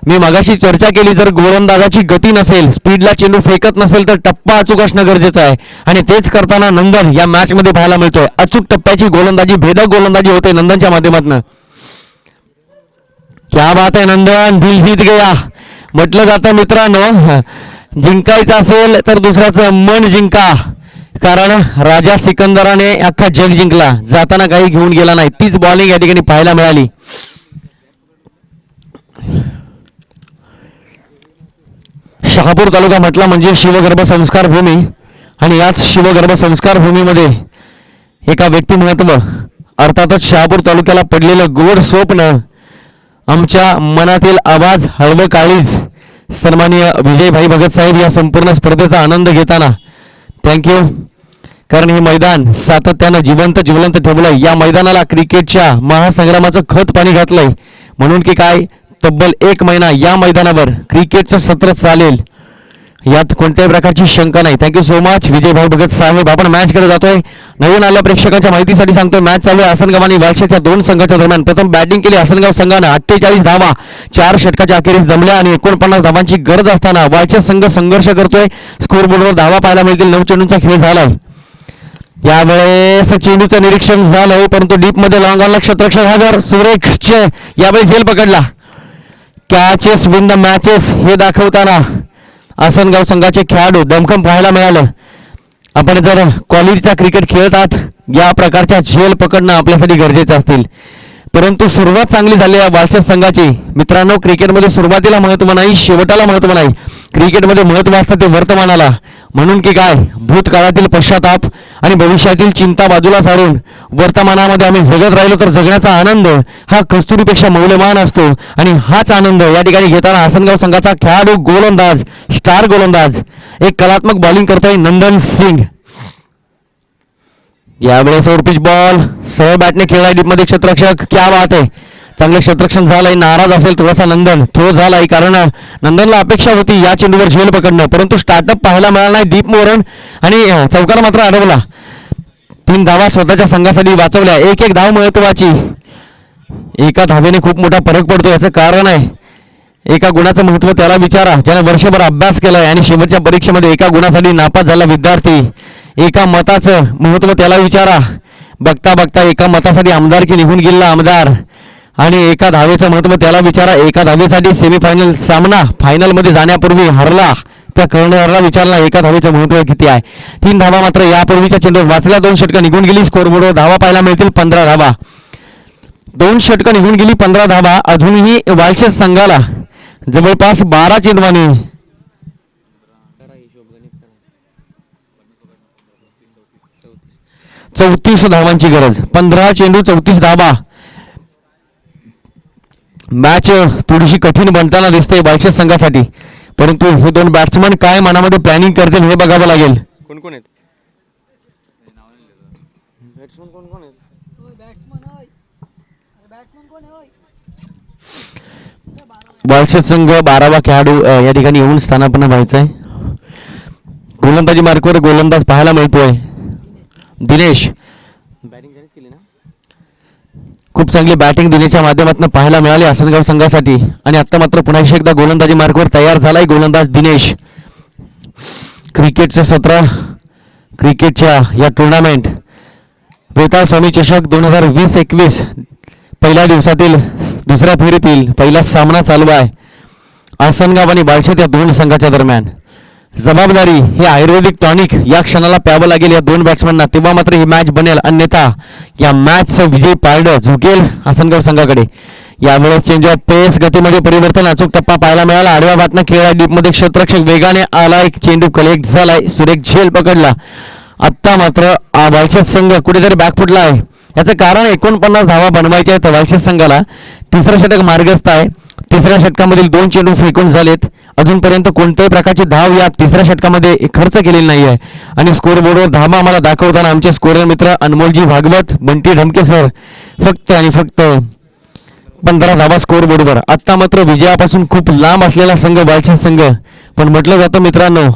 मी मगाशी चर्चा केली, जर गोलंदाजाची गती नसेल, स्पीडला चेंडू फेकत नसेल तर टप्पा अचूक असणं गरजेचं आहे, आणि तेच करताना नंदन या मॅच मध्ये पाहायला मिळतोय. अचूक टप्प्याची गोलंदाजी, भेदक गोलंदाजी होते नंदनच्या माध्यमातून. क्या बात आहे नंदन, दिल जीत गया म्हटलं जातं मित्रांनो. जिंकायचं असेल तर दुसऱ्याचं मन जिंका, कारण राजा सिकंदराने अख्खा जग जिंकला, जाताना काही घेऊन गेला नाही. तीच बॉलिंग या ठिकाणी पाहायला मिळाली. शहापूर तालुका म्हटला म्हणजे शिवगर्भ संस्कार भूमी, आणि याच शिवगर्भ संस्कार भूमीमध्ये एका व्यक्तिमत्व, अर्थातच शहापूर तालुक्याला पडलेलं गोड स्वप्न, आमच्या मनातील आवाज, हळवं काळीज, सन्माननीय विजयभाई भगत साहेब या संपूर्ण स्पर्धेचा आनंद घेताना थँक्यू. कारण हे मैदान सातत्यानं जिवंत ठेवलंय. या मैदानाला क्रिकेटच्या महासंग्रामाचं खत पाणी घातलंय, म्हणून की काय, तब्बल 1 महिना या मैदानावर क्रिकेटचं सत्र चालेल, यात कोणत्याही प्रकारची शंका नाही. थँक्यू सो मच विजयभाई भगत साहेब. आपण मॅचकडे जातोय. नवीन आल्या प्रेक्षकांच्या माहितीसाठी सांगतोय, मॅच चालू आहे आसनगाव आणि वालशेजच्या 2 संघाच्या दरम्यान. प्रथम बॅटिंग केली आसनगाव संघानं, 48 धावा 4 षटकाच्या अखेरीस जमल्या, आणि 49 धावांची गरज असताना वालशेज संघ संघर्ष करतोय. स्कोर बोर्डवर धावा पाहायला मिळतील. 9 चेंडूंचा खेळ झालाय. यावेळेस चेंडूचं निरीक्षण झालंय, परंतु डीप मध्ये लॉंग ऑनला क्षेत्ररक्षक हजर. सुरेश यावेळी झेल पकडला. कॅचेस विन द मॅचेस हे दाखवताना आसनगाव संघाचे खेळाडू दमखम पाहायला मिळालं. आपण जर क्वालिटीचा क्रिकेट खेळत आहात, या प्रकारच्या झेल पकडणं आपल्यासाठी गरजेचे असतील. परंतु सुरुवात चांगली झाली आहे वालचंद संघाची. मित्रांनो, क्रिकेटमध्ये सुरुवातीला महत्त्व नाही, शेवटाला महत्त्व नाही. क्रिकेटमध्ये महत्त्व असतं ते वर्तमानाला. म्हणून की काय, भूतकाळातील पश्चाताप आणि भविष्यातील चिंता बाजूला सारून वर्तमानामध्ये आम्ही जगत राहिलो तर जगण्याचा आनंद हा कस्तुरीपेक्षा मौल्यवान असतो. आणि हाच आनंद या ठिकाणी घेताना आसनगाव संघाचा खेळाडू गोलंदाज, स्टार गोलंदाज, एक कलात्मक बॉलिंग करतोय नंदन सिंग. यावेळेस पिच बॉल सरळ बॅटने खेळलाय डीपमध्ये क्षेत्ररक्षक. क्या बात आहे, चांगले क्षेत्ररक्षण झालंय. नाराज असेल थोडासा नंदन, थ्रो झालाय, कारण नंदनला अपेक्षा होती या चेंडूवर झेल पकडणं, परंतु स्टार्टअप पाहायला मिळाला नाही डीप मोरण आणि चौकार मात्र अडवला. 3 धावा स्वतःच्या संघासाठी वाचवल्या. एक धाव महत्वाची. एका धावेने खूप मोठा फरक पडतो. याचं कारण आहे, एका गुणाचं महत्त्व त्याला विचारा ज्याने वर्षभर अभ्यास केलाय आणि शेवटच्या परीक्षेमध्ये एका गुणासाठी नापास झाला विद्यार्थी. एका मताचं महत्त्व त्याला विचारा. बघता बघता एका मतासाठी आमदारकी निघून गेलेला आमदार. आणि एका धावेचं महत्त्व त्याला विचारा. एका धावेसाठी सेमीफायनल सामना फायनलमध्ये जाण्यापूर्वी हरला त्या कर्णधाराला विचारला एका धावेचं महत्त्व किती आहे. 3 धावा मात्र यापूर्वीच्या चेंडूवर वाचल्या. 2 षटकं निघून गेली. स्कोरबोर्डवर धावा पाहायला मिळतील 15 धावा. 2 षटकं निघून गेली, 15 धावा. अजूनही वालचंद संघाला जवळपास 12 चेंडवांनी 34 धावांची गरज. 15 चेंडू 34 धावा. मॅच थोडीशी कठीण बनताना दिसते वालचंद संघासाठी, परंतु हे 2 बॅट्समन काय मनामध्ये प्लॅनिंग करतील हे बघावं लागेल. कोण कोण आहेत बॅट्समन, कोण कोण आहेत? वालचंद संघ 12वा खेळाडू या ठिकाणी येऊन स्थानापन्न व्हायचा आहे. गोलंदाजी मार्कवर गोलंदाज पाहायला मिळतोय दिनेश. बॅटिंग झालीच केली ना? खूप चांगली बॅटिंग दिनेशच्या माध्यमातून पाहायला मिळाली आसनगाव संघासाठी. आणि आता मात्र पुन्हा एकदा गोलंदाजी मार्कवर तयार झालाय गोलंदाज दिनेश. क्रिकेटचं सत्र, क्रिकेटच्या या टुर्नामेंट वेताळ स्वामी चषक 2020-21 पहिल्या दिवसातील दुसऱ्या फेरीतील पहिला सामना चालू आहे आसनगाव आणि वालचंद या 2 संघाच्या दरम्यान. जबाबदारी हे आयुर्वेदिक टॉनिक या क्षणाला प्यावं लागेल या 2 बॅट्समनना, तेव्हा मात्र ही मॅच बनेल. अन्यथा या मॅचचं विजयी पारडं झुकेल आसनगाव संघाकडे. यावेळेस चेंज ऑफ पेस, गतीमध्ये परिवर्तन, अचूक टप्पा पाहायला मिळाला. आडव्या बातनं खेळला डीपमध्ये क्षेत्ररक्षक वेगाने आला. एक चेंडू कलेक्ट झालाय, सुरेख झेल पकडला. आत्ता मात्र वालचंद संघ कुठेतरी बॅकफुटला आहे. याचं कारण 49 धावा बनवायच्या आहेत वालचंद संघाला. 3रं षटक मार्गस्थ आहे. 3ऱ्या षटकामधील 2 चेंडू फेकून झालेत. अजूनपर्यंत कोणत्याही प्रकारची धाव या 3ऱ्या षटकामध्ये खर्च केलेली नाही आहे. आणि स्कोरबोर्डवर धावा आम्हाला दाखवताना आमचे स्कोरर मित्र अनमोलजी भागवत, बंटी ढमके सर फक्त आणि फक्त 15 धावा स्कोरबोर्डवर. आत्ता मात्र विजयापासून खूप लांब असलेला संघ वालचंद संघ. पण म्हटलं जातं मित्रांनो,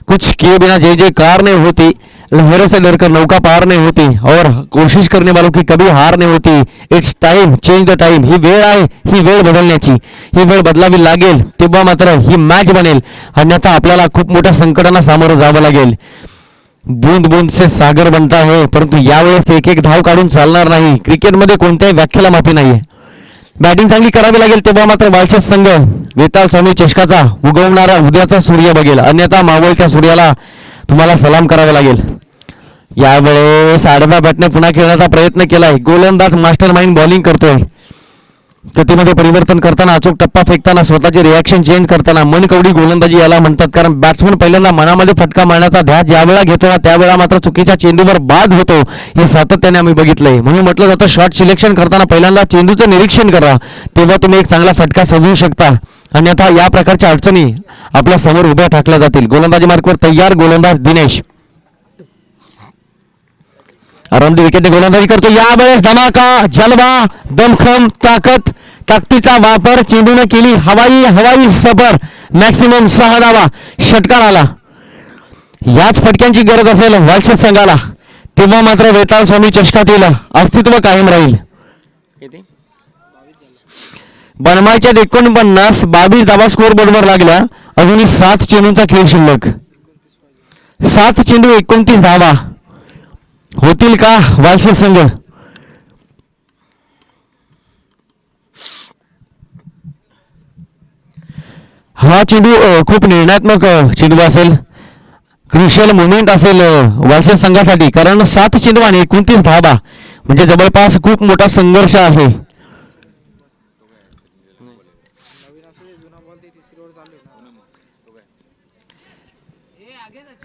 कुछ किए बिना जय जयकार नहीं होती, लहरों से डरकर नौका पार नहीं होती और कोशिश करने वालों की कभी हार नहीं होती. It's time, change the time. ही वेळ आहे, ही वेळ बदलण्याची. ही वेळ बदलावी लागेल, तेव्हा मात्र ही मॅच बनेल. अन्यथा आपल्याला खूप मोठ्या संकटांना सामोरं जावं लागेल. बूंद बूंद से सागर बनता है, परंतु यावेळेस एक धाव काढून चालणार नाही. क्रिकेटमध्ये कोणत्याही व्याख्येला माफी नाहीये. बॅटिंग चांगली करावी लागेल, तेव्हा मात्र वालचंद संघ वेताळ स्वामी चषकाचा उगवणारा उद्याचा सूर्य बघेल. अन्यथा मावळत्या सूर्याला तुम्हाला सलाम करावा लागेल. यावेळेस आडव्या बॅटने पुन्हा खेळण्याचा प्रयत्न केलाय. गोलंदाज मास्टर माइंड बॉलिंग करतोय. गतीमध्ये परिवर्तन करताना, अचूक टप्पा फेकताना, स्वतःचे रिॲक्शन चेंज करताना मनकवडी गोलंदाजी याला म्हणतात. कारण बॅट्समन पहिल्यांदा मनामध्ये फटका मारण्याचा ध्यास ज्यावेळा घेतो त्यावेळा मात्र चुकीच्या चेंडूवर बाद होतो. हे सातत्याने आम्ही बघितलंय. म्हणून म्हटलं जातं शॉट सिलेक्शन करताना पहिल्यांदा चेंडूचं निरीक्षण करा, तेव्हा तुम्ही एक चांगला फटका सजवू शकता. अन्यथा या प्रकारच्या अडचणी आपल्या समोर उभ्या ठाकल्या जातील. गोलंदाजी मार्कवर तयार गोलंदाज दिनेश. आरामदी विकेटने गोलंदाजी करतो. यावेळेस धमाका, जलवा, दमखम, ताकदीचा वापर. चेंडूने केली हवाई सफर. मॅक्सिमम 6 धावा. षटकार आला. याच फटक्यांची गरज असेल वालचंद संघाला, तेव्हा मात्र वेताळ स्वामी चषकातील अस्तित्व कायम राहील. किती बनवायच्या 49, 22 धावा स्कोरबोर्डवर लागल्या. अजूनही 7 चेंडूंचा खेळ शिल्लक. 7 चेंडू 29 धावा. होतील का वालसे संघ? हा चेंडू खूप निर्णात्मक चेंडू असेल, क्रुशियल मुवमेंट असेल वालसे संघासाठी, कारण 7 चेंडू आणि 29 धावा म्हणजे जवळपास खूप मोठा संघर्ष आहे.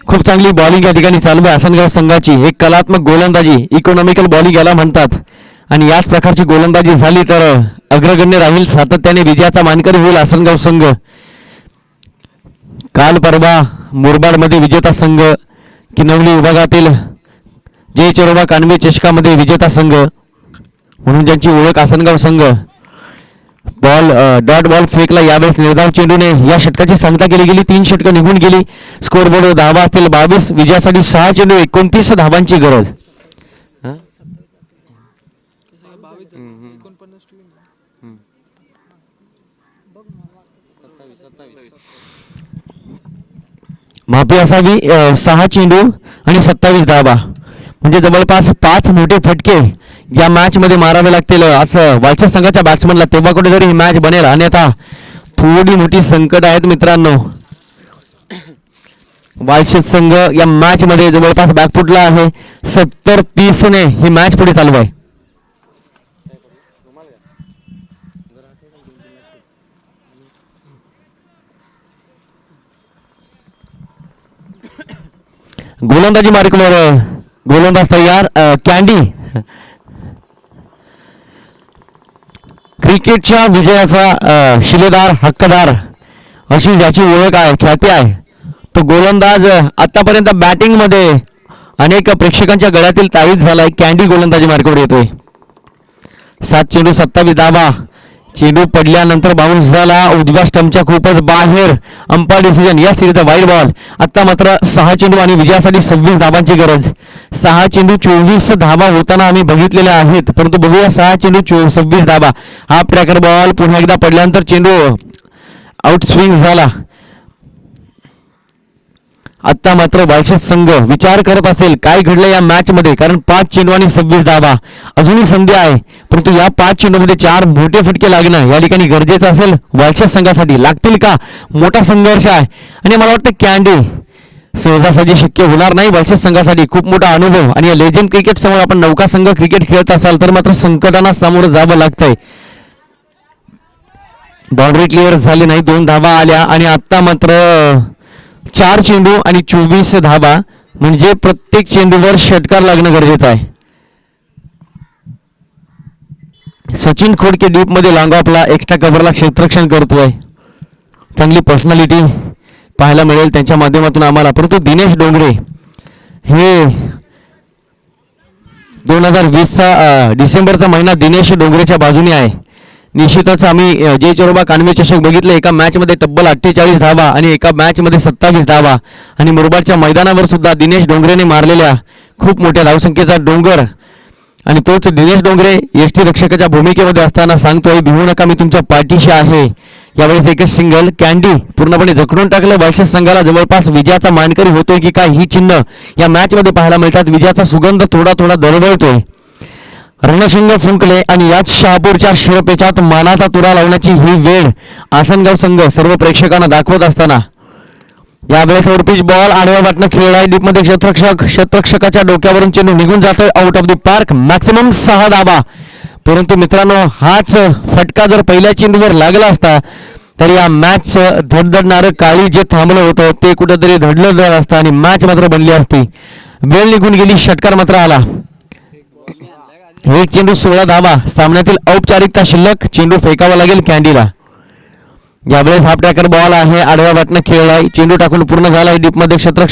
खूप चांगली बॉलिंग या ठिकाणी चालू आहे आसनगाव संघाची. एक कलात्मक गोलंदाजी, इकॉनॉमिकल बॉलिंग याला म्हणतात, आणि याच प्रकारची गोलंदाजी झाली तर अग्रगण्य राहील, सातत्याने विजयाचा मानकरी होईल आसनगाव संघ. काल परवा मुरबाडमध्ये विजेता संघ, किनवली विभागातील जय चरोबा कानवे चषकामध्ये विजेता संघ म्हणून ज्यांची ओळख आसनगाव संघ. डॉट बॉल फेकला यावेळेस निर्धाव चेंडूने या षटकाची सांगता केली गेली. 3 षटकं निघून गेली. स्कोरबोर्डवर धावा असतील 22. विजयासाठी 6 चेंडू 29 धावांची गरज. माफी असावी. 6 चेंडू आणि 27 धावा म्हणजे जवळपास 5 मोठे फटके या मॅच मध्ये मारावे लागतील असं वालच्या संघाच्या बॅट्समनला. तेव्हा कुठेतरी ही मॅच बनेल, आणि आता थोडी मोठी संकट आहेत मित्रांनो. वालशेत संघ या मॅच मध्ये जवळपास बॅकफुटला आहे. 70-30 ने ही मॅच पुढे चालू आहे. गोलंदाजी मार्कवर गोलंदाज तयार. कॅन्डी क्रिकेटच्या विजयाचा शिलेदार, हक्कदार अशी ज्याची ओळख आहे, ख्याती आहे, तो गोलंदाज आतापर्यंत बॅटिंग मध्ये अनेक प्रेक्षकांच्या गळ्यातील ताईत झालाय. कॅन्डी गोलंदाजी मार्कवर येतोय. 7 चेंडू 27 धावा. चेंडू पडल्यानंतर बाउन्स झाला उजव्या स्टंपच्या खूपच बाहेर. Umpire decision. या सिरीजचा वाईड बॉल. आता मात्र 6 चेंडू आणि विजयासाठी 26 धावांची गरज. 6 चेंडू 24 धावा होताना आम्ही बघितलेल्या आहेत, परंतु बघूया 6 चेंडू 26 धावा. हा ट्रॅकर बॉल पुन्हा एकदा पडल्यानंतर चेंडू आउट स्विंग झाला. आता मात्र वालशेत संघ विचार करत असेल काय घडलं या मॅच मध्ये, कारण 5 चेंडू आणि 26 धावा अजूनही संधी आहे, परंतु या 5 चेंडूमध्ये 4 मोठे फटके लागणं या ठिकाणी गरजेचं असेल वालशेत संघासाठी. लागतील का? मोठा संघर्ष आहे, आणि मला वाटतं कॅन्डी सहजासहजी शक्य होणार नाही वालशेत संघासाठी. खूप मोठा अनुभव, आणि या लेजंड क्रिकेट समोर आपण नौका संघ क्रिकेट खेळत असाल तर मात्र संकटांना सामोरं जावं लागतंय. बाउंड्री क्लिअर झाली नाही, 2 धावा आल्या, आणि आता मात्र 4 चेंडू आणि 24 धावा म्हणजे प्रत्येक चेंडूवर षटकार लागणं गरजेचं आहे. सचिन खोडके डीप मध्ये लांब आपला एक्स्ट्रा कव्हरला क्षेत्ररक्षण करतोय. चांगली पर्सनॅलिटी पाहायला मिळेल त्यांच्या माध्यमातून आम्हाला. परंतु दिनेश डोंगरे हे 2020चा डिसेंबरचा महिना दिनेश डोंगरेच्या बाजूने आहे. निश्चितच आम्ही जय चरोबा कानवे चषक बघितलं. एका मॅच मध्ये तब्बल 48 धावा आणि एका मॅच मध्ये 27 धावा, आणि मुरबाडच्या मैदानावर सुद्धा दिनेश डोंगरेने मारलेल्या खूप मोठ्या धावसंख्येचा डोंगर. आणि तोच दिनेश डोंगरे एसटी रक्षकाच्या भूमिकेमध्ये असताना सांगतोय, भिवू नका, मी तुमच्या पाठीशी आहे. यावेळेस एकच सिंगल. कॅन्डी पूर्णपणे जखडून टाकलं वालशेत संघाला. जवळपास विजयाचा मानकरी होतोय की काय ही चिन्ह या मॅच मध्ये पाहायला मिळतात. विजयाचा सुगंध थोडा थोडा दरवळतोय. रणशिंग फुंकले, आणि याच शहापूरच्या शिरपेचात मानाचा तुरा लावण्याची ही वेळ आसनगाव संघ सर्व प्रेक्षकांना दाखवत असताना यावेळेस ओव्हरपिच बॉल आडव्या वाटणं खेळलाय डीपमध्ये. क्षेत्ररक्षकाच्या डोक्यावरून चेंडू निघून जातोय out of the park. Maximum 6 धावा. परंतु मित्रांनो, हाच फटका जर पहिल्या चेंडूवर लागला असता तर या मॅच धडधडणारं काळी जे थांबलं होतं ते कुठेतरी धडलं जात असतं, आणि मॅच मात्र बनली असती. वेळ निघून गेली, षटकार मात्र आला. 1 चेंडू 16 धावा. सामन्यातील औपचारिकता शिल्लक. चेंडू फेकावा लागेल कॅन्डीला. यावेळेस हाफ ट्रॅकर बॉल आहे, आडव्या वाटणं खेळलाय. चेंडू टाकून पूर्ण झालाय डीपमध्ये. क्षेत्ररक्षक